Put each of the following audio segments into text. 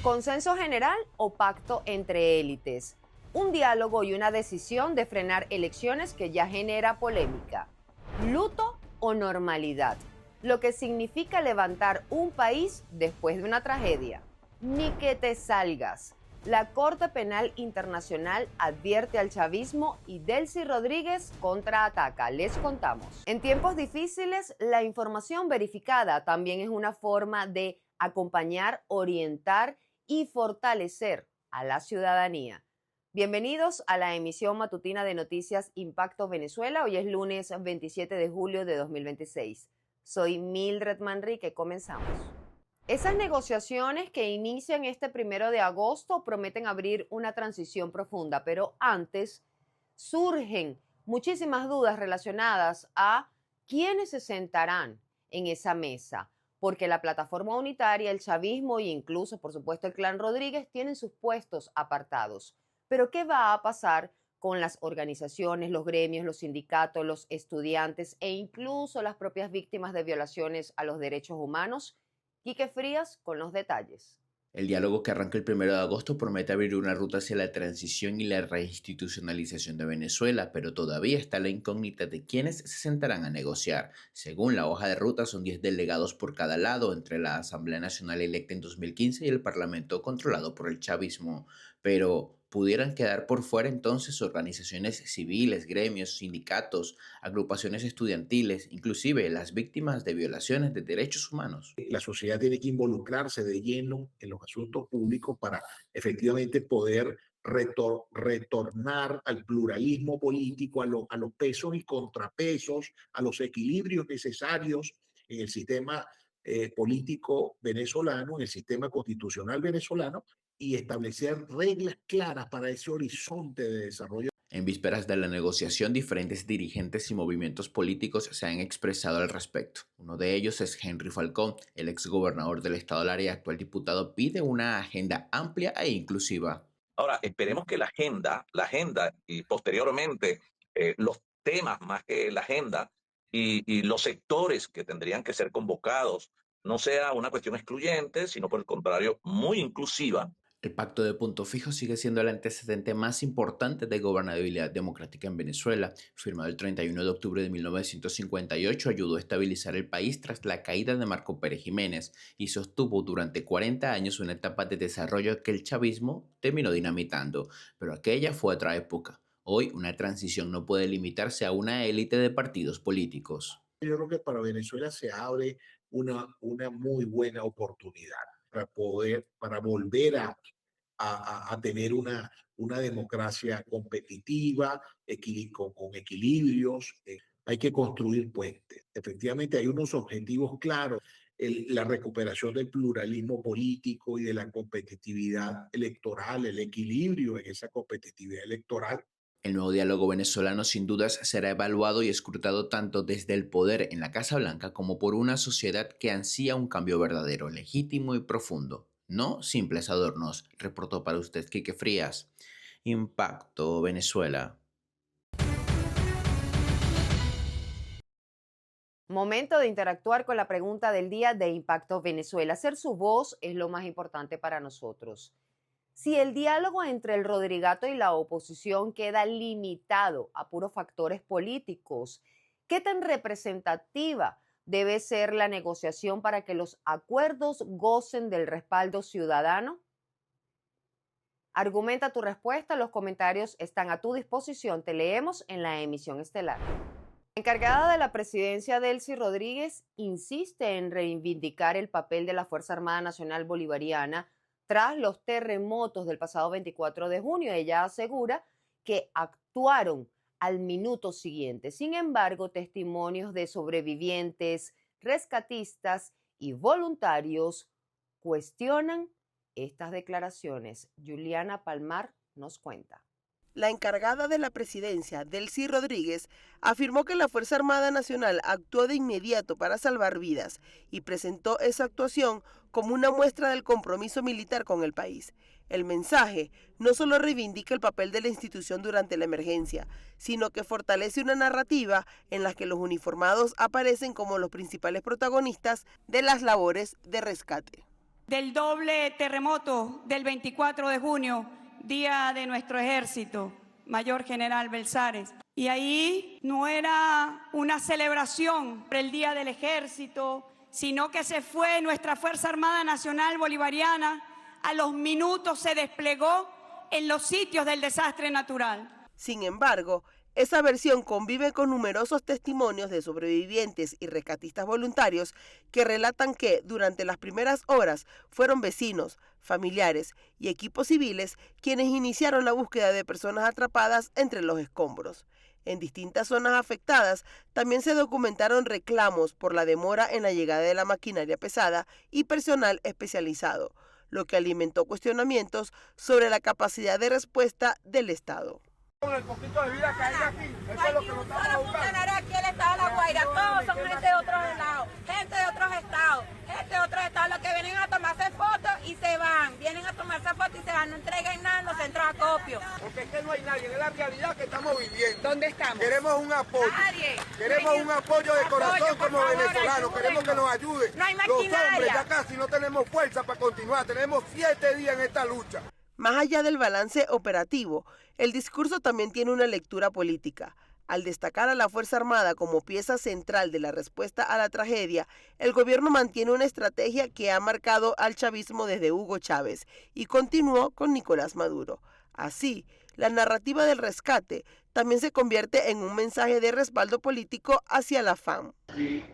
¿Consenso general o pacto entre élites? Un diálogo y una decisión de frenar elecciones que ya genera polémica. ¿Luto o normalidad? Lo que significa levantar un país después de una tragedia. Ni que te salgas. La Corte Penal Internacional advierte al chavismo y Delcy Rodríguez contraataca. Les contamos. En tiempos difíciles, la información verificada también es una forma de acompañar, orientar y fortalecer a la ciudadanía. Bienvenidos a la emisión matutina de Noticias Impacto Venezuela. Hoy es lunes 27 de julio de 2026. Soy Mildred Manrique. Comenzamos. Esas negociaciones que inician este 1 de agosto prometen abrir una transición profunda, pero antes surgen muchísimas dudas relacionadas a quiénes se sentarán en esa mesa, porque la plataforma unitaria, el chavismo e incluso, por supuesto, el clan Rodríguez tienen sus puestos apartados. Pero ¿qué va a pasar con las organizaciones, los gremios, los sindicatos, los estudiantes e incluso las propias víctimas de violaciones a los derechos humanos? Quique Frías con los detalles. El diálogo que arranca el 1 de agosto promete abrir una ruta hacia la transición y la reinstitucionalización de Venezuela, pero todavía está la incógnita de quiénes se sentarán a negociar. Según la hoja de ruta, son 10 delegados por cada lado, entre la Asamblea Nacional electa en 2015 y el Parlamento controlado por el chavismo. Pero pudieran quedar por fuera entonces organizaciones civiles, gremios, sindicatos, agrupaciones estudiantiles, inclusive las víctimas de violaciones de derechos humanos. La sociedad tiene que involucrarse de lleno en los asuntos públicos para efectivamente poder retornar al pluralismo político, a los pesos y contrapesos, a los equilibrios necesarios en el sistema político venezolano, en el sistema constitucional venezolano, y establecer reglas claras para ese horizonte de desarrollo. En vísperas de la negociación, diferentes dirigentes y movimientos políticos se han expresado al respecto. Uno de ellos es Henry Falcón, el exgobernador del estado Lara y actual diputado, pide una agenda amplia e inclusiva. Ahora, esperemos que la agenda y posteriormente los temas más que la agenda y los sectores que tendrían que ser convocados no sea una cuestión excluyente, sino por el contrario, muy inclusiva. El pacto de punto fijo sigue siendo el antecedente más importante de gobernabilidad democrática en Venezuela. Firmado el 31 de octubre de 1958, ayudó a estabilizar el país tras la caída de Marco Pérez Jiménez y sostuvo durante 40 años una etapa de desarrollo que el chavismo terminó dinamitando. Pero aquella fue otra época. Hoy, una transición no puede limitarse a una élite de partidos políticos. Yo creo que para Venezuela se abre una muy buena oportunidad para volver a tener una democracia competitiva, con equilibrios. Hay que construir puentes. Efectivamente, hay unos objetivos claros. La recuperación del pluralismo político y de la competitividad electoral, el equilibrio en esa competitividad electoral. El nuevo diálogo venezolano sin dudas será evaluado y escrutado tanto desde el poder en la Casa Blanca como por una sociedad que ansía un cambio verdadero, legítimo y profundo. No simples adornos, reportó para usted Quique Frías. Impacto Venezuela. Momento de interactuar con la pregunta del día de Impacto Venezuela. Ser su voz es lo más importante para nosotros. Si el diálogo entre el Rodrigato y la oposición queda limitado a puros factores políticos, ¿qué tan representativa debe ser la negociación para que los acuerdos gocen del respaldo ciudadano? Argumenta tu respuesta, los comentarios están a tu disposición, te leemos en la emisión estelar. La encargada de la presidencia, Delcy Rodríguez, insiste en reivindicar el papel de la Fuerza Armada Nacional Bolivariana tras los terremotos del pasado 24 de junio. Ella asegura que actuaron al minuto siguiente. Sin embargo, testimonios de sobrevivientes, rescatistas y voluntarios cuestionan estas declaraciones. Juliana Palmar nos cuenta. La encargada de la presidencia, Delcy Rodríguez, afirmó que la Fuerza Armada Nacional actuó de inmediato para salvar vidas y presentó esa actuación como una muestra del compromiso militar con el país. El mensaje no solo reivindica el papel de la institución durante la emergencia, sino que fortalece una narrativa en la que los uniformados aparecen como los principales protagonistas de las labores de rescate. del doble terremoto del 24 de junio, día de nuestro ejército, Mayor General Belsares. Y ahí no era una celebración por el Día del Ejército, sino que se fue nuestra Fuerza Armada Nacional Bolivariana, a los minutos se desplegó en los sitios del desastre natural. Sin embargo, esa versión convive con numerosos testimonios de sobrevivientes y rescatistas voluntarios que relatan que durante las primeras horas fueron vecinos, familiares y equipos civiles quienes iniciaron la búsqueda de personas atrapadas entre los escombros. En distintas zonas afectadas también se documentaron reclamos por la demora en la llegada de la maquinaria pesada y personal especializado, lo que alimentó cuestionamientos sobre la capacidad de respuesta del Estado. Con el poquito de vida que hay aquí, eso es lo que nos estamos buscando. Aquí el estado de La Guaira, todos son gente de otros lados, gente de otros estados, los que vienen a tomarse fotos y se van, vienen a tomarse fotos y se van, no entregan nada en los centros de acopio. Porque es que no hay nadie, es la realidad que estamos viviendo. ¿Dónde estamos? Queremos un apoyo. Nadie. Queremos un apoyo de corazón como venezolanos, queremos que nos ayude. No hay Los maquinaria. hombres ya casi no tenemos fuerza para continuar, tenemos 7 días en esta lucha. Más allá del balance operativo, el discurso también tiene una lectura política. Al destacar a la Fuerza Armada como pieza central de la respuesta a la tragedia, el gobierno mantiene una estrategia que ha marcado al chavismo desde Hugo Chávez y continuó con Nicolás Maduro. Así, la narrativa del rescate también se convierte en un mensaje de respaldo político hacia la FARC.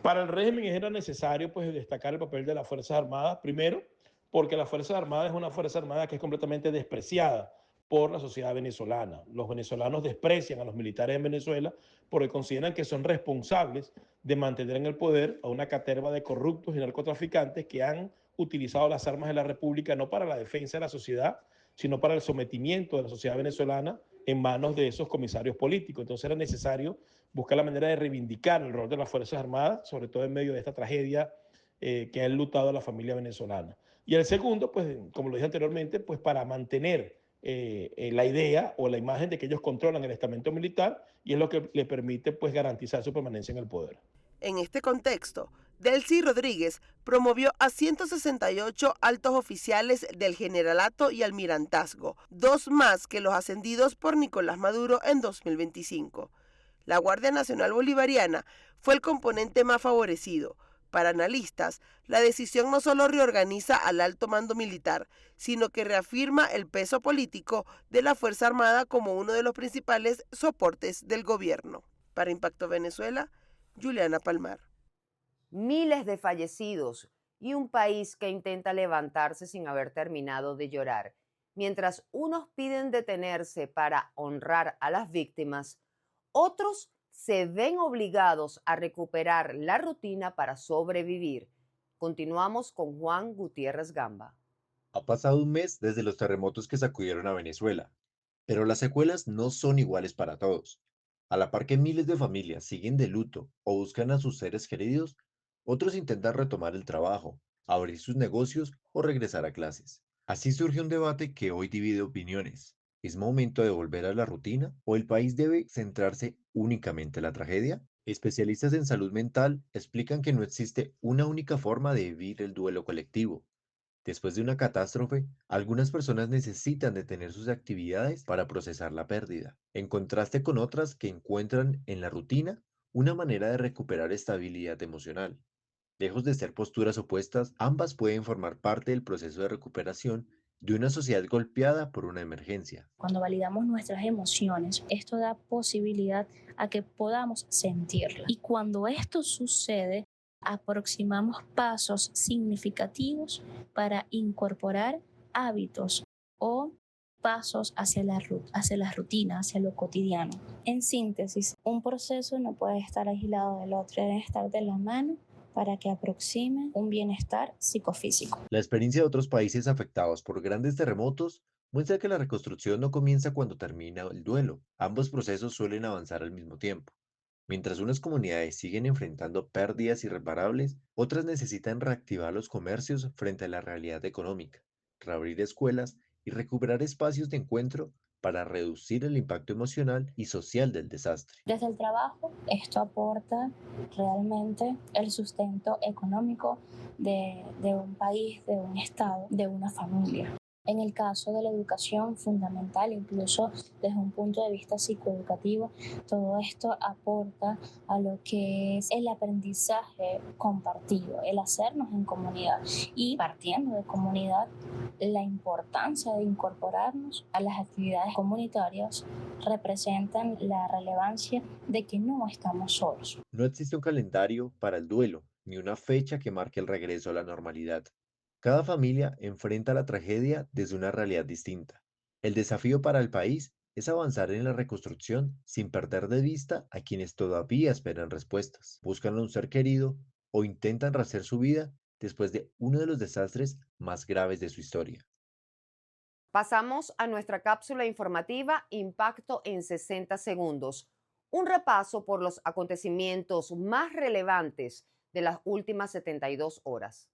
Para el régimen era necesario destacar el papel de las Fuerzas Armadas, primero, porque la Fuerza Armada es una Fuerza Armada que es completamente despreciada por la sociedad venezolana. Los venezolanos desprecian a los militares en Venezuela porque consideran que son responsables de mantener en el poder a una caterva de corruptos y narcotraficantes que han utilizado las armas de la República no para la defensa de la sociedad, sino para el sometimiento de la sociedad venezolana en manos de esos comisarios políticos. Entonces era necesario buscar la manera de reivindicar el rol de las Fuerzas Armadas, sobre todo en medio de esta tragedia que ha enlutado a la familia venezolana. Y el segundo, pues, como lo dije anteriormente, pues para mantener la idea o la imagen de que ellos controlan el estamento militar y es lo que le permite pues garantizar su permanencia en el poder. En este contexto, Delcy Rodríguez promovió a 168 altos oficiales del generalato y almirantazgo, 2 más que los ascendidos por Nicolás Maduro en 2025. La Guardia Nacional Bolivariana fue el componente más favorecido. Para analistas, la decisión no solo reorganiza al alto mando militar, sino que reafirma el peso político de la Fuerza Armada como uno de los principales soportes del gobierno. Para Impacto Venezuela, Juliana Palmar. Miles de fallecidos y un país que intenta levantarse sin haber terminado de llorar. Mientras unos piden detenerse para honrar a las víctimas, otros se ven obligados a recuperar la rutina para sobrevivir. Continuamos con Juan Gutiérrez Gamba. Ha pasado un mes desde los terremotos que sacudieron a Venezuela, pero las secuelas no son iguales para todos. A la par que miles de familias siguen de luto o buscan a sus seres queridos, otros intentan retomar el trabajo, abrir sus negocios o regresar a clases. Así surge un debate que hoy divide opiniones. ¿Es momento de volver a la rutina o el país debe centrarse únicamente en la tragedia? Especialistas en salud mental explican que no existe una única forma de vivir el duelo colectivo. Después de una catástrofe, algunas personas necesitan detener sus actividades para procesar la pérdida, en contraste con otras que encuentran en la rutina una manera de recuperar estabilidad emocional. Lejos de ser posturas opuestas, ambas pueden formar parte del proceso de recuperación de una sociedad golpeada por una emergencia. Cuando validamos nuestras emociones, esto da posibilidad a que podamos sentirlas. Y cuando esto sucede, aproximamos pasos significativos para incorporar hábitos o pasos hacia la rutina, hacia lo cotidiano. En síntesis, un proceso no puede estar aislado del otro, debe estar de la mano para que aproxime un bienestar psicofísico. La experiencia de otros países afectados por grandes terremotos muestra que la reconstrucción no comienza cuando termina el duelo. Ambos procesos suelen avanzar al mismo tiempo. Mientras unas comunidades siguen enfrentando pérdidas irreparables, otras necesitan reactivar los comercios frente a la realidad económica, reabrir escuelas y recuperar espacios de encuentro para reducir el impacto emocional y social del desastre. Desde el trabajo, esto aporta realmente el sustento económico de un país, de un estado, de una familia. En el caso de la educación fundamental, incluso desde un punto de vista psicoeducativo, todo esto aporta a lo que es el aprendizaje compartido, el hacernos en comunidad y partiendo de comunidad, la importancia de incorporarnos a las actividades comunitarias representan la relevancia de que no estamos solos. No existe un calendario para el duelo, ni una fecha que marque el regreso a la normalidad. Cada familia enfrenta la tragedia desde una realidad distinta. El desafío para el país es avanzar en la reconstrucción sin perder de vista a quienes todavía esperan respuestas, buscan a un ser querido o intentan rehacer su vida después de uno de los desastres más graves de su historia. Pasamos a nuestra cápsula informativa Impacto en 60 segundos. Un repaso por los acontecimientos más relevantes de las últimas 72 horas.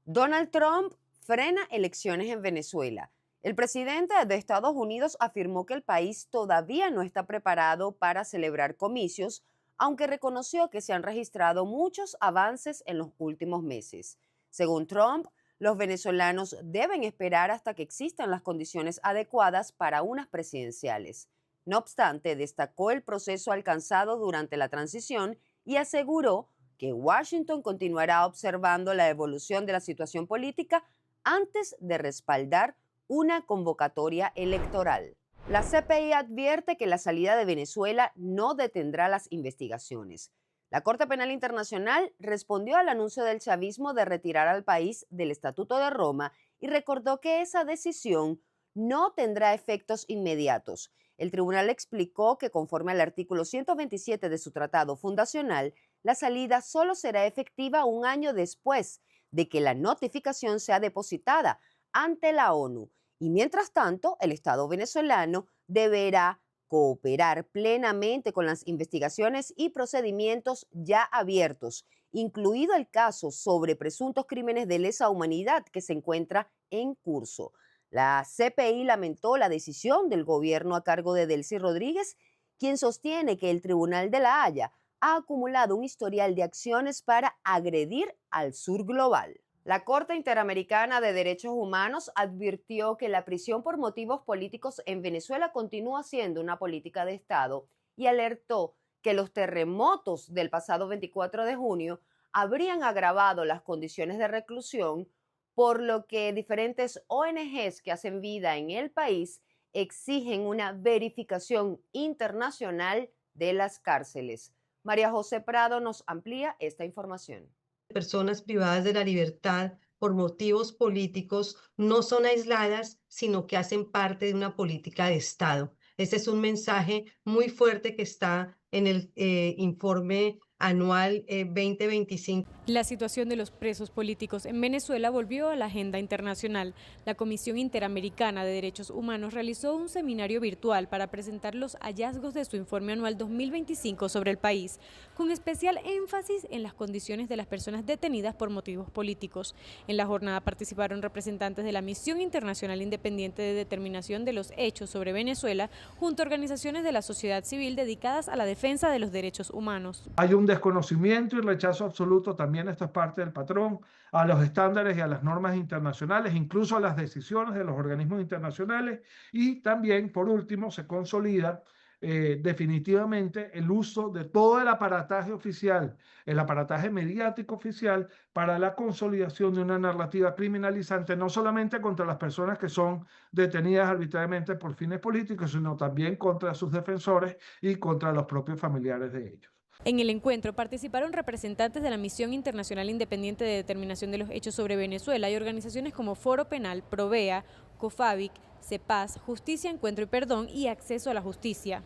Donald Trump frena elecciones en Venezuela. El presidente de Estados Unidos afirmó que el país todavía no está preparado para celebrar comicios, aunque reconoció que se han registrado muchos avances en los últimos meses. Según Trump, los venezolanos deben esperar hasta que existan las condiciones adecuadas para unas presidenciales. No obstante, destacó el proceso alcanzado durante la transición y aseguró que Washington continuará observando la evolución de la situación política antes de respaldar una convocatoria electoral. La CPI advierte que la salida de Venezuela no detendrá las investigaciones. La Corte Penal Internacional respondió al anuncio del chavismo de retirar al país del Estatuto de Roma y recordó que esa decisión no tendrá efectos inmediatos. El tribunal explicó que conforme al artículo 127 de su tratado fundacional, la salida solo será efectiva un año después de que la notificación sea depositada ante la ONU. Y mientras tanto, el Estado venezolano deberá cooperar plenamente con las investigaciones y procedimientos ya abiertos, incluido el caso sobre presuntos crímenes de lesa humanidad que se encuentra en curso. La CPI lamentó la decisión del gobierno a cargo de Delcy Rodríguez, quien sostiene que el Tribunal de la Haya ha acumulado un historial de acciones para agredir al sur global. La Corte Interamericana de Derechos Humanos advirtió que la prisión por motivos políticos en Venezuela continúa siendo una política de Estado y alertó que los terremotos del pasado 24 de junio habrían agravado las condiciones de reclusión, por lo que diferentes ONGs que hacen vida en el país exigen una verificación internacional de las cárceles. María José Prado nos amplía esta información. Personas privadas de la libertad por motivos políticos no son aisladas, sino que hacen parte de una política de Estado. Este es un mensaje muy fuerte que está en el informe anual 2025. La situación de los presos políticos en Venezuela volvió a la agenda internacional. La Comisión Interamericana de Derechos Humanos realizó un seminario virtual para presentar los hallazgos de su informe anual 2025 sobre el país, con especial énfasis en las condiciones de las personas detenidas por motivos políticos. En la jornada participaron representantes de la Misión Internacional Independiente de Determinación de los Hechos sobre Venezuela, junto a organizaciones de la sociedad civil dedicadas a la defensa de los derechos humanos. Hay un desconocimiento y rechazo absoluto, también esto es parte del patrón, a los estándares y a las normas internacionales, incluso a las decisiones de los organismos internacionales, y también, por último, se consolida definitivamente el uso de todo el aparataje oficial, el aparataje mediático oficial para la consolidación de una narrativa criminalizante, no solamente contra las personas que son detenidas arbitrariamente por fines políticos, sino también contra sus defensores y contra los propios familiares de ellos. En el encuentro participaron representantes de la Misión Internacional Independiente de Determinación de los Hechos sobre Venezuela y organizaciones como Foro Penal, Provea, COFAVIC, CEPAS, Justicia, Encuentro y Perdón y Acceso a la Justicia.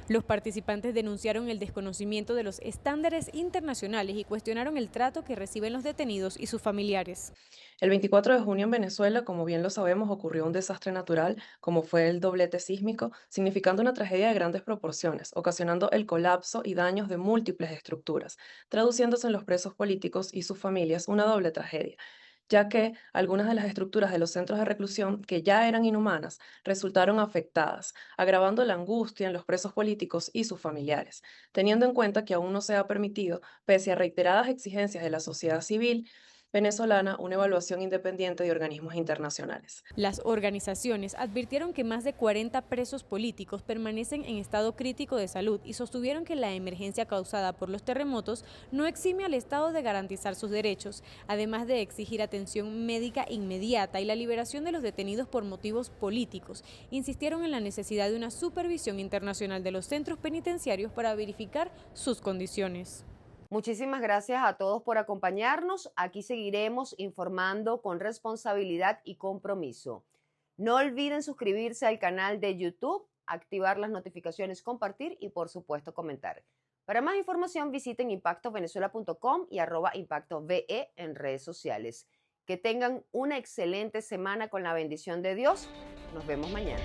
Los participantes denunciaron el desconocimiento de los estándares internacionales y cuestionaron el trato que reciben los detenidos y sus familiares. El 24 de junio en Venezuela, como bien lo sabemos, ocurrió un desastre natural, como fue el doblete sísmico, significando una tragedia de grandes proporciones, ocasionando el colapso y daños de múltiples estructuras, traduciéndose en los presos políticos y sus familias una doble tragedia, ya que algunas de las estructuras de los centros de reclusión, que ya eran inhumanas, resultaron afectadas, agravando la angustia en los presos políticos y sus familiares, teniendo en cuenta que aún no se ha permitido, pese a reiteradas exigencias de la sociedad civil venezolana, una evaluación independiente de organismos internacionales. Las organizaciones advirtieron que más de 40 presos políticos permanecen en estado crítico de salud y sostuvieron que la emergencia causada por los terremotos no exime al Estado de garantizar sus derechos, además de exigir atención médica inmediata y la liberación de los detenidos por motivos políticos. Insistieron en la necesidad de una supervisión internacional de los centros penitenciarios para verificar sus condiciones. Muchísimas gracias a todos por acompañarnos. Aquí seguiremos informando con responsabilidad y compromiso. No olviden suscribirse al canal de YouTube, activar las notificaciones, compartir y por supuesto comentar. Para más información visiten impactovenezuela.com y @impactove en redes sociales. Que tengan una excelente semana con la bendición de Dios. Nos vemos mañana.